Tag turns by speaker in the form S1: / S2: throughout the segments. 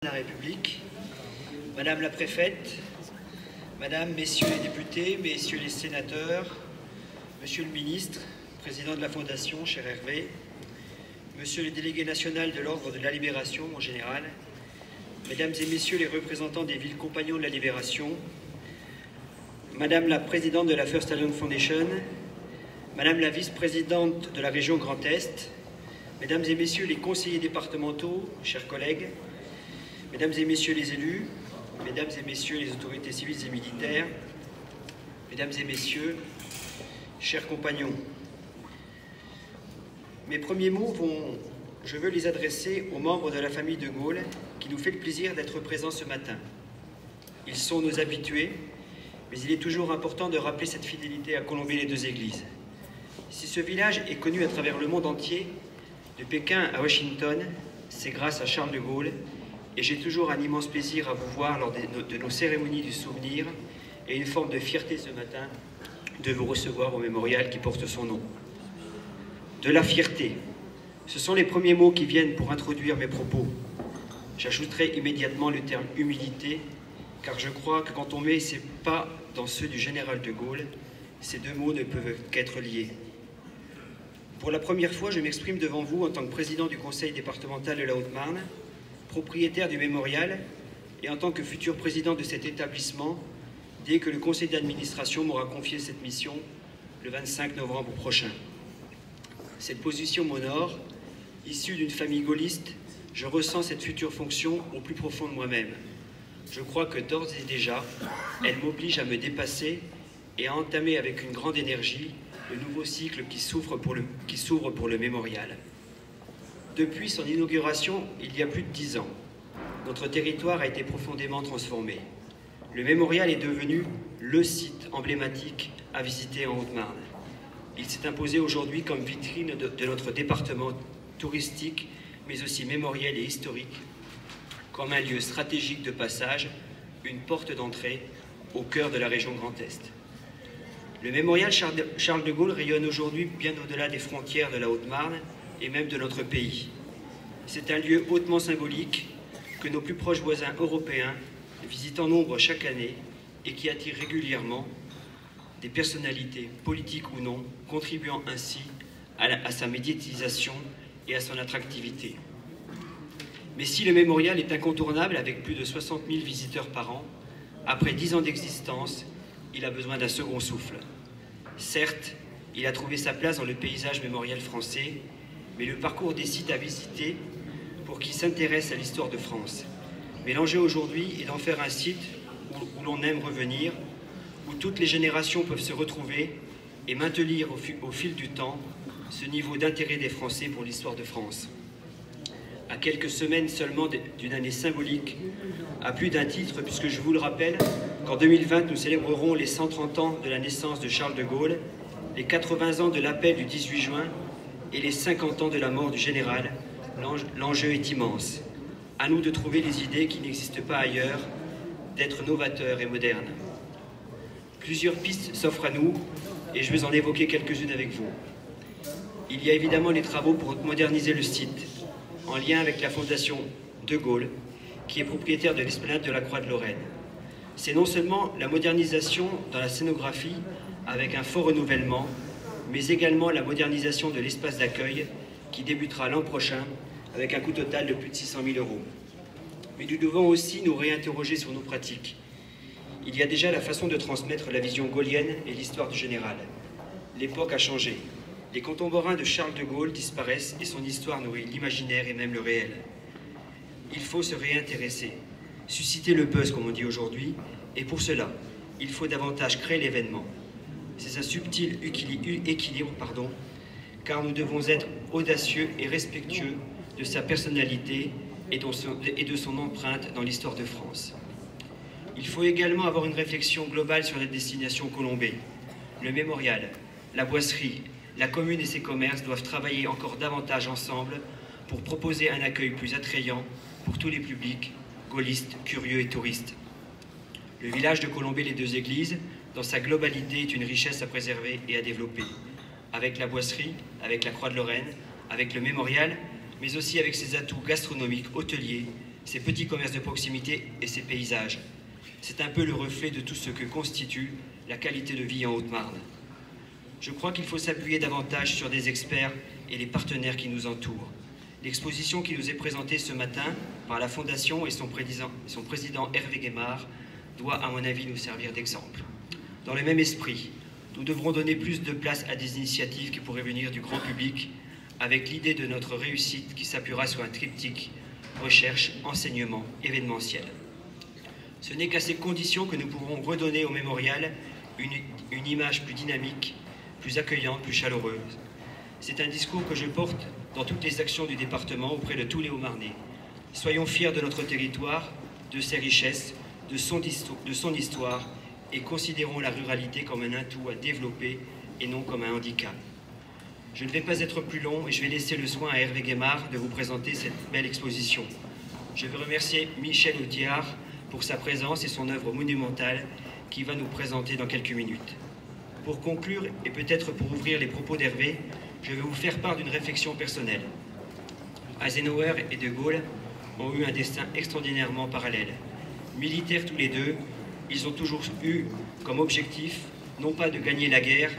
S1: La République, Madame la Préfète, Madame, Messieurs les députés, Messieurs les sénateurs, Monsieur le Ministre, Président de la Fondation, cher Hervé, Monsieur le délégué national de l'Ordre de la Libération, mon général, Mesdames et Messieurs les représentants des villes compagnons de la Libération, Madame la Présidente de la First Alliance Foundation, Madame la Vice-Présidente de la région Grand Est, Mesdames et Messieurs les conseillers départementaux, chers collègues, Mesdames et Messieurs les élus, Mesdames et Messieurs les autorités civiles et militaires, Mesdames et Messieurs, chers compagnons, mes premiers mots je veux les adresser aux membres de la famille de Gaulle qui nous fait le plaisir d'être présents ce matin. Ils sont nos habitués, mais il est toujours important de rappeler cette fidélité à Colombey-les-Deux-Églises. Si ce village est connu à travers le monde entier, de Pékin à Washington, c'est grâce à Charles de Gaulle, et j'ai toujours un immense plaisir à vous voir lors de nos cérémonies du souvenir et une forme de fierté ce matin de vous recevoir au mémorial qui porte son nom. De la fierté, ce sont les premiers mots qui viennent pour introduire mes propos. J'ajouterai immédiatement le terme humilité, car je crois que quand on met ses pas dans ceux du général de Gaulle, ces deux mots ne peuvent qu'être liés. Pour la première fois, je m'exprime devant vous en tant que président du conseil départemental de la Haute-Marne, propriétaire du mémorial et en tant que futur président de cet établissement dès que le conseil d'administration m'aura confié cette mission le 25 novembre prochain. Cette position m'honore. Issue d'une famille gaulliste, je ressens cette future fonction au plus profond de moi-même. Je crois que d'ores et déjà, elle m'oblige à me dépasser et à entamer avec une grande énergie le nouveau cycle qui s'ouvre pour le mémorial. Depuis son inauguration, il y a plus de 10 ans, notre territoire a été profondément transformé. Le mémorial est devenu le site emblématique à visiter en Haute-Marne. Il s'est imposé aujourd'hui comme vitrine de notre département touristique, mais aussi mémoriel et historique, comme un lieu stratégique de passage, une porte d'entrée au cœur de la région Grand Est. Le mémorial Charles de Gaulle rayonne aujourd'hui bien au-delà des frontières de la Haute-Marne et même de notre pays. C'est un lieu hautement symbolique que nos plus proches voisins européens visitent en nombre chaque année et qui attire régulièrement des personnalités, politiques ou non, contribuant ainsi à sa médiatisation et à son attractivité. Mais si le mémorial est incontournable avec plus de 60 000 visiteurs par an, après 10 ans d'existence, il a besoin d'un second souffle. Certes, il a trouvé sa place dans le paysage mémorial français, mais le parcours des sites à visiter pour qui s'intéresse à l'histoire de France. Mais l'enjeu aujourd'hui est d'en faire un site où l'on aime revenir, où toutes les générations peuvent se retrouver et maintenir au fil du temps ce niveau d'intérêt des Français pour l'histoire de France. À quelques semaines seulement d'une année symbolique, à plus d'un titre, puisque je vous le rappelle qu'en 2020, nous célébrerons les 130 ans de la naissance de Charles de Gaulle, les 80 ans de l'appel du 18 juin et les 50 ans de la mort du général. L'enjeu est immense. À nous de trouver les idées qui n'existent pas ailleurs, d'être novateurs et modernes. Plusieurs pistes s'offrent à nous et je vais en évoquer quelques-unes avec vous. Il y a évidemment les travaux pour moderniser le site, en lien avec la Fondation de Gaulle, qui est propriétaire de l'esplanade de la Croix de Lorraine. C'est non seulement la modernisation dans la scénographie, avec un fort renouvellement, mais également la modernisation de l'espace d'accueil, qui débutera l'an prochain, avec un coût total de plus de 600 000 €. Mais nous devons aussi nous réinterroger sur nos pratiques. Il y a déjà la façon de transmettre la vision gaulienne et l'histoire du général. L'époque a changé. Les contemporains de Charles de Gaulle disparaissent et son histoire nourrit l'imaginaire et même le réel. Il faut se réintéresser, susciter le buzz comme on dit aujourd'hui, et pour cela, il faut davantage créer l'événement. C'est un subtil équilibre, car nous devons être audacieux et respectueux de sa personnalité et de son empreinte dans l'histoire de France. Il faut également avoir une réflexion globale sur la destination Colombey. Le mémorial, la boisserie, la commune et ses commerces doivent travailler encore davantage ensemble pour proposer un accueil plus attrayant pour tous les publics, gaullistes, curieux et touristes. Le village de Colombey-les-Deux-Églises, dans sa globalité, est une richesse à préserver et à développer. Avec la boisserie, avec la Croix de Lorraine, avec le mémorial, mais aussi avec ses atouts gastronomiques, hôteliers, ses petits commerces de proximité et ses paysages. C'est un peu le reflet de tout ce que constitue la qualité de vie en Haute-Marne. Je crois qu'il faut s'appuyer davantage sur des experts et les partenaires qui nous entourent. L'exposition qui nous est présentée ce matin par la Fondation et son président Hervé Guémard doit, à mon avis, nous servir d'exemple. Dans le même esprit, nous devrons donner plus de place à des initiatives qui pourraient venir du grand public, avec l'idée de notre réussite qui s'appuiera sur un triptyque recherche, enseignement, événementiel. Ce n'est qu'à ces conditions que nous pourrons redonner au mémorial une image plus dynamique, plus accueillante, plus chaleureuse. C'est un discours que je porte dans toutes les actions du département auprès de tous les Haut-Marnais. Soyons fiers de notre territoire, de ses richesses, de son histoire, et considérons la ruralité comme un atout à développer et non comme un handicap. Je ne vais pas être plus long et je vais laisser le soin à Hervé Guémard de vous présenter cette belle exposition. Je veux remercier Michel Audiard pour sa présence et son œuvre monumentale qui va nous présenter dans quelques minutes. Pour conclure, et peut-être pour ouvrir les propos d'Hervé, je vais vous faire part d'une réflexion personnelle. Eisenhower et De Gaulle ont eu un destin extraordinairement parallèle. Militaires tous les deux, ils ont toujours eu comme objectif, non pas de gagner la guerre,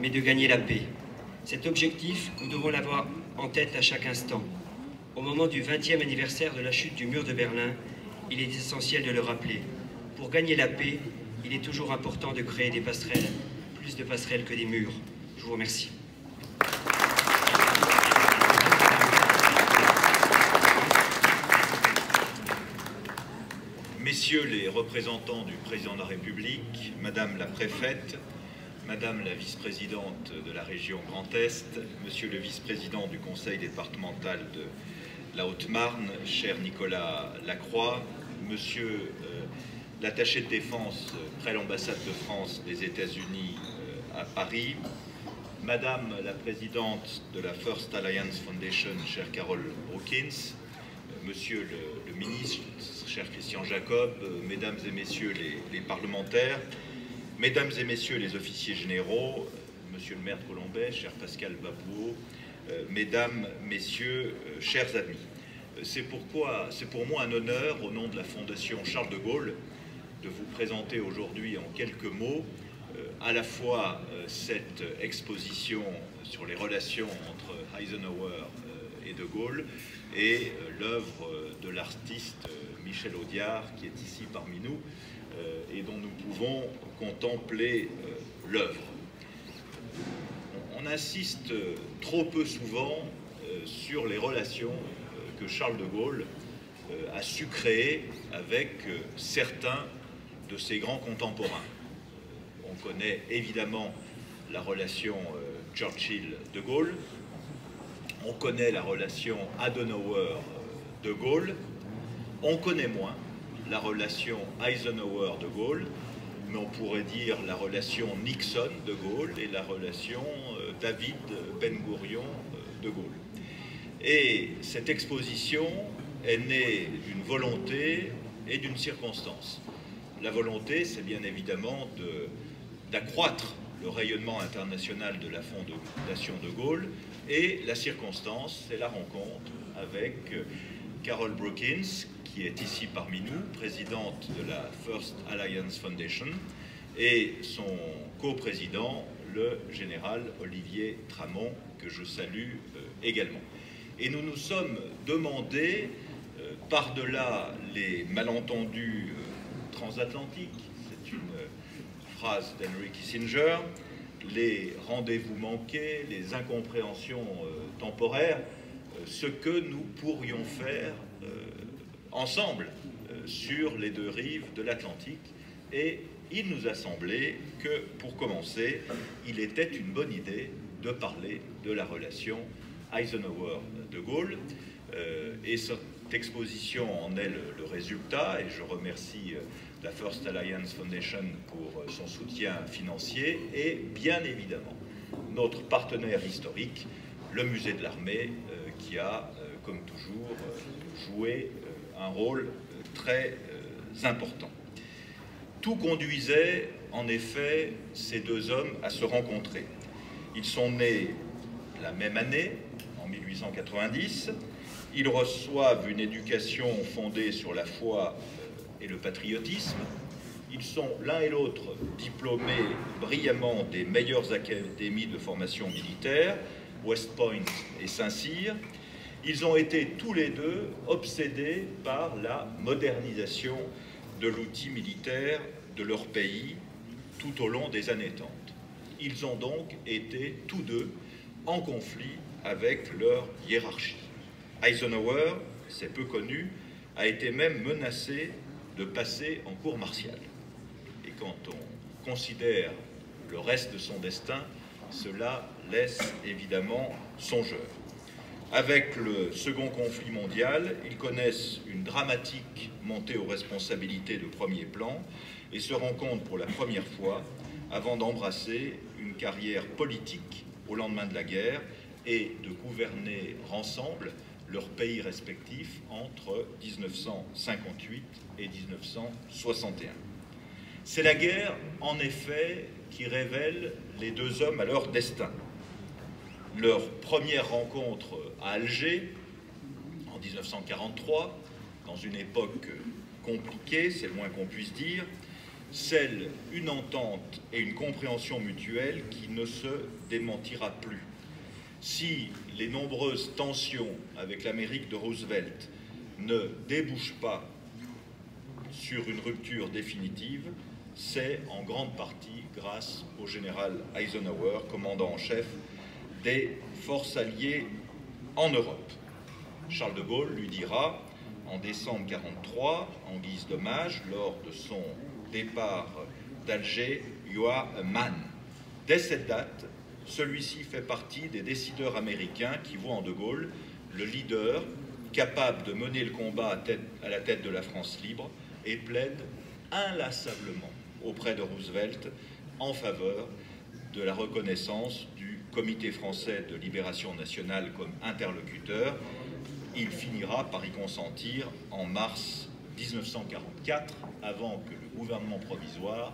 S1: mais de gagner la paix. Cet objectif, nous devons l'avoir en tête à chaque instant. Au moment du 20e anniversaire de la chute du mur de Berlin, il est essentiel de le rappeler. Pour gagner la paix, il est toujours important de créer des passerelles, plus de passerelles que des murs. Je vous remercie.
S2: Messieurs les représentants du président de la République, Madame la préfète, Madame la vice-présidente de la région Grand Est, Monsieur le vice-président du conseil départemental de la Haute-Marne, cher Nicolas Lacroix, Monsieur l'attaché de défense près l'ambassade de France des États-Unis à Paris, Madame la présidente de la First Alliance Foundation, chère Carol Brookins, Monsieur le ministre, cher Christian Jacob, Mesdames et Messieurs les parlementaires, Mesdames et Messieurs les officiers généraux, Monsieur le maire de Colombais, cher Pascal Babouot, Mesdames, Messieurs, chers amis. C'est pour moi un honneur, au nom de la Fondation Charles de Gaulle, de vous présenter aujourd'hui en quelques mots à la fois cette exposition sur les relations entre Eisenhower et De Gaulle et l'œuvre de l'artiste Michel Audiard qui est ici parmi nous et dont nous pouvons contempler l'œuvre. On insiste trop peu souvent sur les relations que Charles de Gaulle a su créer avec certains de ses grands contemporains. On connaît évidemment la relation Churchill-de Gaulle, on connaît la relation Adenauer-de Gaulle, on connaît moins la relation Eisenhower-de Gaulle, mais on pourrait dire la relation Nixon-de Gaulle et la relation David Ben-Gourion-de Gaulle. Et cette exposition est née d'une volonté et d'une circonstance. La volonté, c'est bien évidemment d'accroître le rayonnement international de la Fondation de Gaulle, et la circonstance, c'est la rencontre avec Carol Brookins, qui est ici parmi nous, présidente de la First Alliance Foundation, et son coprésident, le général Olivier Tramont, que je salue également. Et nous nous sommes demandé, par-delà les malentendus transatlantiques, c'est une phrase d'Henry Kissinger, les rendez-vous manqués, les incompréhensions temporaires, ce que nous pourrions faire ensemble sur les deux rives de l'Atlantique. Et il nous a semblé que, pour commencer, il était une bonne idée de parler de la relation Eisenhower-de Gaulle. Et cette exposition en est le résultat, et je remercie la First Alliance Foundation pour son soutien financier, et bien évidemment notre partenaire historique, le Musée de l'Armée, qui a, comme toujours, joué un rôle très important. Tout conduisait, en effet, ces deux hommes à se rencontrer. Ils sont nés la même année, en 1890. Ils reçoivent une éducation fondée sur la foi et le patriotisme. Ils sont l'un et l'autre diplômés brillamment des meilleures académies de formation militaire, West Point et Saint-Cyr. Ils ont été tous les deux obsédés par la modernisation de l'outil militaire de leur pays tout au long des années 30. Ils ont donc été tous deux en conflit avec leur hiérarchie. Eisenhower, c'est peu connu, a été même menacé de passer en cour martiale. Et quand on considère le reste de son destin, cela laisse évidemment songeur. Avec le second conflit mondial, ils connaissent une dramatique montée aux responsabilités de premier plan et se rencontrent pour la première fois avant d'embrasser une carrière politique au lendemain de la guerre et de gouverner ensemble leurs pays respectifs entre 1958 et 1961. C'est la guerre, en effet, qui révèle les deux hommes à leur destin. Leur première rencontre à Alger, en 1943, dans une époque compliquée, c'est le moins qu'on puisse dire, scelle une entente et une compréhension mutuelle qui ne se démentira plus. Si les nombreuses tensions avec l'Amérique de Roosevelt ne débouchent pas sur une rupture définitive, c'est en grande partie grâce au général Eisenhower, commandant en chef des forces alliées en Europe. Charles de Gaulle lui dira, en décembre 1943, en guise d'hommage, lors de son départ d'Alger, « You are a man ». Dès cette date, celui-ci fait partie des décideurs américains qui voient en de Gaulle le leader capable de mener le combat à la tête de la France libre et plaide inlassablement auprès de Roosevelt en faveur de la reconnaissance du Comité français de libération nationale comme interlocuteur. Il finira par y consentir en mars 1944, avant que le gouvernement provisoire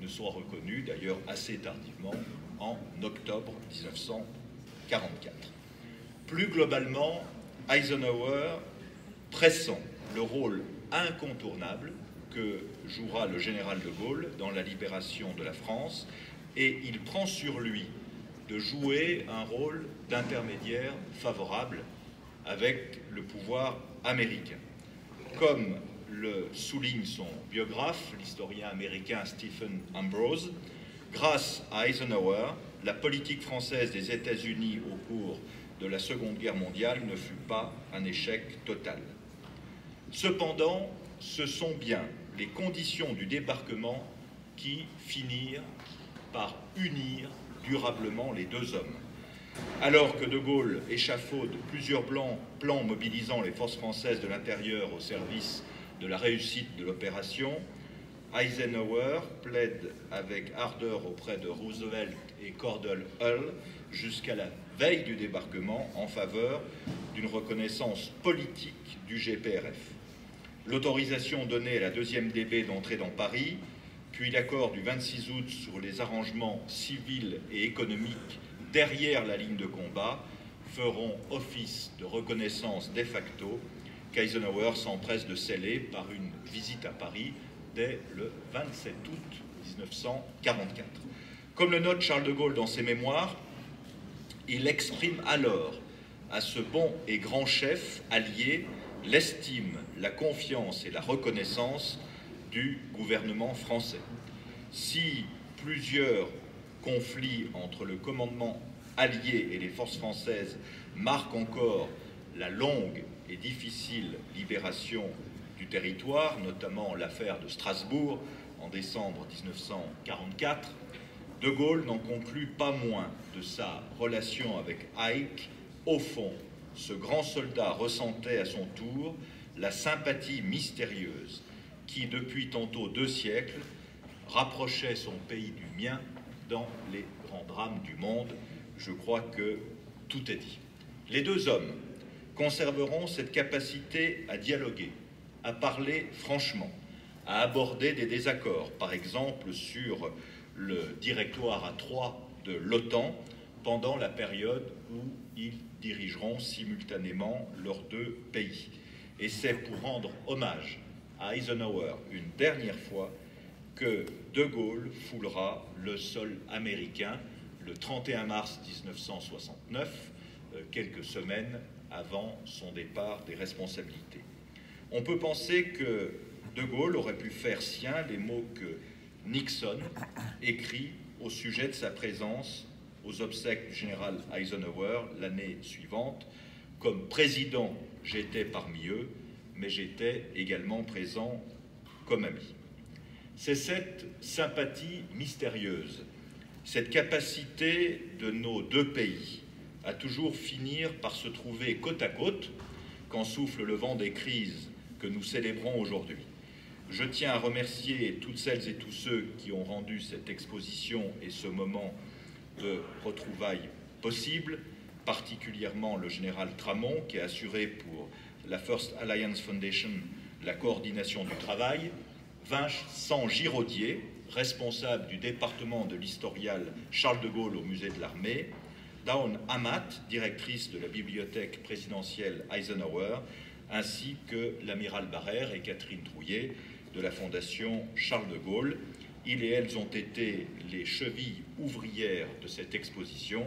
S2: ne soit reconnu, d'ailleurs assez tardivement, en octobre 1944. Plus globalement, Eisenhower pressent le rôle incontournable que jouera le général de Gaulle dans la libération de la France, et il prend sur lui de jouer un rôle d'intermédiaire favorable avec le pouvoir américain. Comme le souligne son biographe, l'historien américain Stephen Ambrose, grâce à Eisenhower, la politique française des États-Unis au cours de la Seconde Guerre mondiale ne fut pas un échec total. Cependant, ce sont bien les conditions du débarquement qui finirent par unir durablement les deux hommes. Alors que de Gaulle échafaude plusieurs plans mobilisant les forces françaises de l'intérieur au service de la réussite de l'opération, Eisenhower plaide avec ardeur auprès de Roosevelt et Cordell Hull jusqu'à la veille du débarquement en faveur d'une reconnaissance politique du GPRF. L'autorisation donnée à la 2e DB d'entrer dans Paris, puis l'accord du 26 août sur les arrangements civils et économiques derrière la ligne de combat feront office de reconnaissance de facto qu'Eisenhower s'empresse de sceller par une visite à Paris dès le 27 août 1944. Comme le note Charles de Gaulle dans ses mémoires, il exprime alors à ce bon et grand chef allié l'estime, la confiance et la reconnaissance du gouvernement français. Si plusieurs conflits entre le commandement allié et les forces françaises marquent encore la longue et difficile libération du territoire, notamment l'affaire de Strasbourg en décembre 1944, de Gaulle n'en conclut pas moins de sa relation avec Ike. Au fond, ce grand soldat ressentait à son tour la sympathie mystérieuse qui, depuis tantôt 2 siècles, rapprochait son pays du mien dans les grands drames du monde. Je crois que tout est dit. Les deux hommes conserveront cette capacité à dialoguer, à parler franchement, à aborder des désaccords, par exemple sur le directoire à 3 de l'OTAN, pendant la période où ils dirigeront simultanément leurs deux pays. Et c'est pour rendre hommage à Eisenhower une dernière fois que De Gaulle foulera le sol américain le 31 mars 1969, quelques semaines avant son départ des responsabilités. On peut penser que De Gaulle aurait pu faire siens les mots que Nixon écrit au sujet de sa présence aux obsèques du général Eisenhower l'année suivante. Comme président, j'étais parmi eux, mais j'étais également présent comme ami. C'est cette sympathie mystérieuse, cette capacité de nos deux pays à toujours finir par se trouver côte à côte quand souffle le vent des crises que nous célébrons aujourd'hui. Je tiens à remercier toutes celles et tous ceux qui ont rendu cette exposition et ce moment de retrouvailles possible, particulièrement le général Tramont qui a assuré pour la First Alliance Foundation la coordination du travail, Vincent Giraudier, responsable du département de l'historial Charles de Gaulle au musée de l'armée, Dawn Amat, directrice de la bibliothèque présidentielle Eisenhower, ainsi que l'amiral Barrère et Catherine Trouillet de la fondation Charles de Gaulle. Ils et elles ont été les chevilles ouvrières de cette exposition,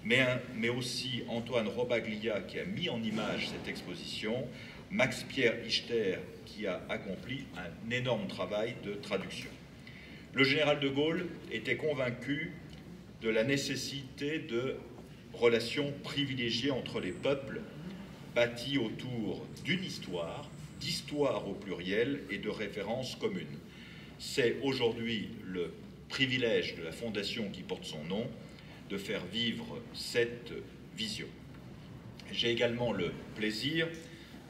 S2: mais aussi Antoine Robaglia qui a mis en image cette exposition, Max-Pierre Ichter qui a accompli un énorme travail de traduction. Le général de Gaulle était convaincu de la nécessité de relations privilégiées entre les peuples, bâties autour d'une histoire, d'histoire au pluriel et de références communes. C'est aujourd'hui le privilège de la fondation qui porte son nom de faire vivre cette vision. J'ai également le plaisir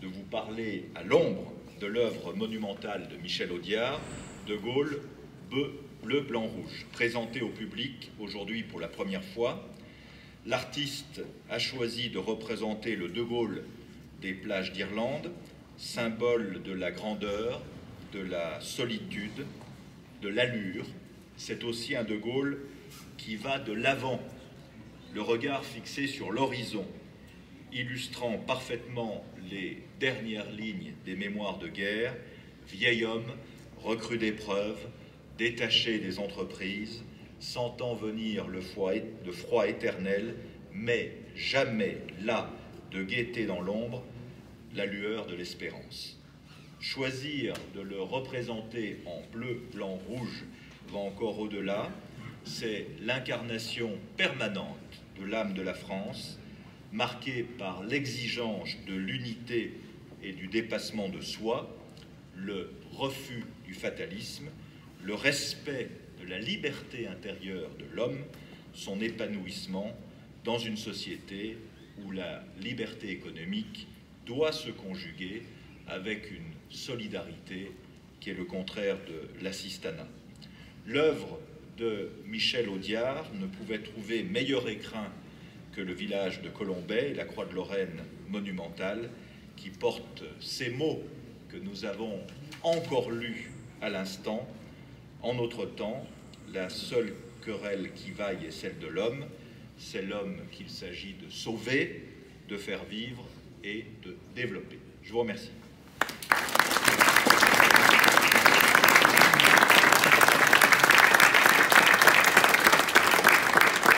S2: de vous parler à l'ombre de l'œuvre monumentale de Michel Audiard, De Gaulle, bleu, blanc, rouge, présentée au public aujourd'hui pour la première fois. L'artiste a choisi de représenter le De Gaulle des plages d'Irlande, symbole de la grandeur, de la solitude, de l'allure. C'est aussi un De Gaulle qui va de l'avant, le regard fixé sur l'horizon, illustrant parfaitement les dernières lignes des mémoires de guerre, vieil homme, recru d'épreuves, détaché des entreprises, sentant venir le froid éternel, mais jamais là de gaieté dans l'ombre, la lueur de l'espérance. Choisir de le représenter en bleu, blanc, rouge va encore au-delà. C'est l'incarnation permanente de l'âme de la France, marquée par l'exigence de l'unité et du dépassement de soi, le refus du fatalisme, le respect de la liberté intérieure de l'homme, son épanouissement dans une société où la liberté économique doit se conjuguer avec une solidarité qui est le contraire de l'assistanat. L'œuvre de Michel Audiard ne pouvait trouver meilleur écrin que le village de Colombey et la Croix de Lorraine monumentale qui porte ces mots que nous avons encore lus à l'instant. En notre temps, la seule querelle qui vaille est celle de l'homme. C'est l'homme qu'il s'agit de sauver, de faire vivre et de développer. Je vous remercie.